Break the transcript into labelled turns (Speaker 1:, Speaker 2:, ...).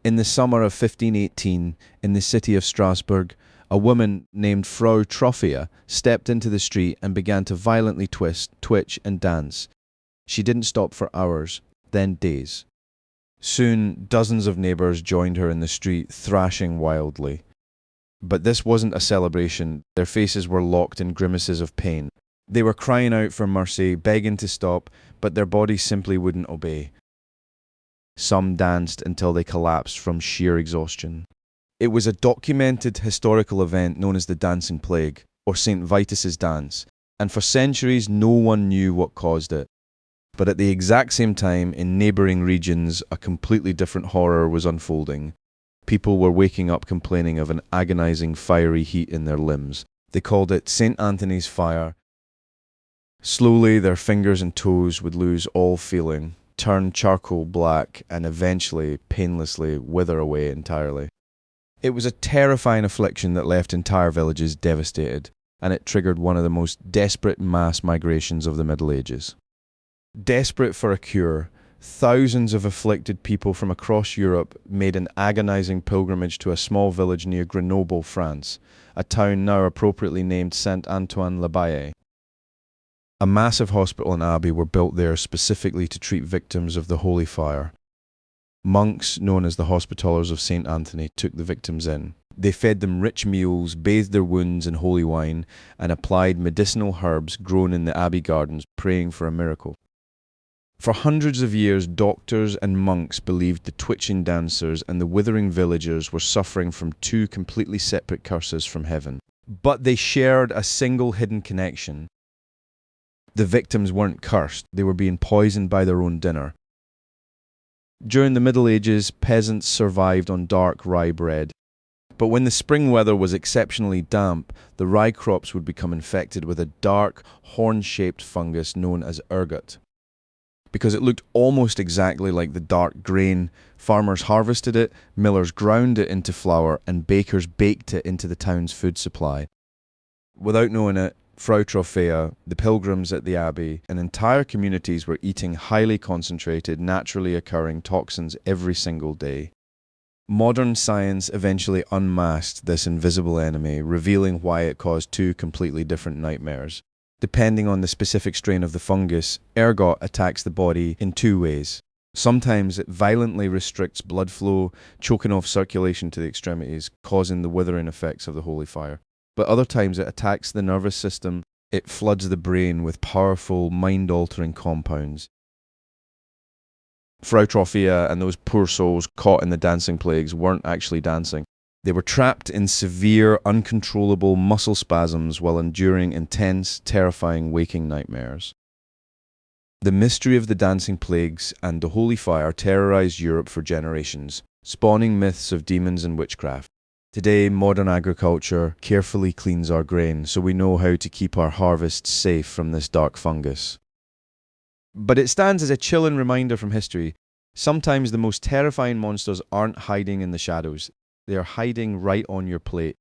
Speaker 1: In the summer of 1518, in the city of Strasbourg, a woman named Frau Trophea stepped into the street and began to violently twist, twitch, and dance. She didn't stop for hours, then days. Soon, dozens of neighbours joined her in the street, thrashing wildly. But this wasn't a celebration. Their faces were locked in grimaces of pain. They were crying out for mercy, begging to stop, but their bodies simply wouldn't obey. Some danced until they collapsed from sheer exhaustion. It was a documented historical event known as the Dancing Plague, or St. Vitus's Dance, and for centuries no one knew what caused it. But at the exact same time, in neighbouring regions, a completely different horror was unfolding. People were waking up complaining of an agonising fiery heat in their limbs. They called it St. Anthony's fire. Slowly, their fingers and toes would lose all feeling, turn charcoal black, and eventually, painlessly, wither away entirely. It was a terrifying affliction that left entire villages devastated, and it triggered one of the most desperate mass migrations of the Middle Ages. Desperate for a cure, thousands of afflicted people from across Europe made an agonizing pilgrimage to a small village near Grenoble, France, a town now appropriately named Saint-Antoine-l'Abbé. A massive hospital and abbey were built there specifically to treat victims of the Holy Fire. Monks, known as the Hospitallers of St. Anthony, took the victims in. They fed them rich meals, bathed their wounds in holy wine, and applied medicinal herbs grown in the abbey gardens, praying for a miracle. For hundreds of years, doctors and monks believed the twitching dancers and the withering villagers were suffering from two completely separate curses from heaven. But they shared a single hidden connection. The victims weren't cursed, they were being poisoned by their own dinner. During the Middle Ages, peasants survived on dark rye bread. But when the spring weather was exceptionally damp, the rye crops would become infected with a dark, horn-shaped fungus known as ergot. Because it looked almost exactly like the dark grain, farmers harvested it, millers ground it into flour, and bakers baked it into the town's food supply. Without knowing it, Frau Trophea, the pilgrims at the abbey, and entire communities were eating highly concentrated, naturally occurring toxins every single day. Modern science eventually unmasked this invisible enemy, revealing why it caused two completely different nightmares. Depending on the specific strain of the fungus, ergot attacks the body in two ways. Sometimes it violently restricts blood flow, choking off circulation to the extremities, causing the withering effects of the holy fire. But other times it attacks the nervous system, it floods the brain with powerful, mind-altering compounds. Frau Trophea and those poor souls caught in the dancing plagues weren't actually dancing. They were trapped in severe, uncontrollable muscle spasms while enduring intense, terrifying waking nightmares. The mystery of the dancing plagues and the holy fire terrorized Europe for generations, spawning myths of demons and witchcraft. Today, modern agriculture carefully cleans our grain so we know how to keep our harvests safe from this dark fungus. But it stands as a chilling reminder from history. Sometimes the most terrifying monsters aren't hiding in the shadows. They are hiding right on your plate.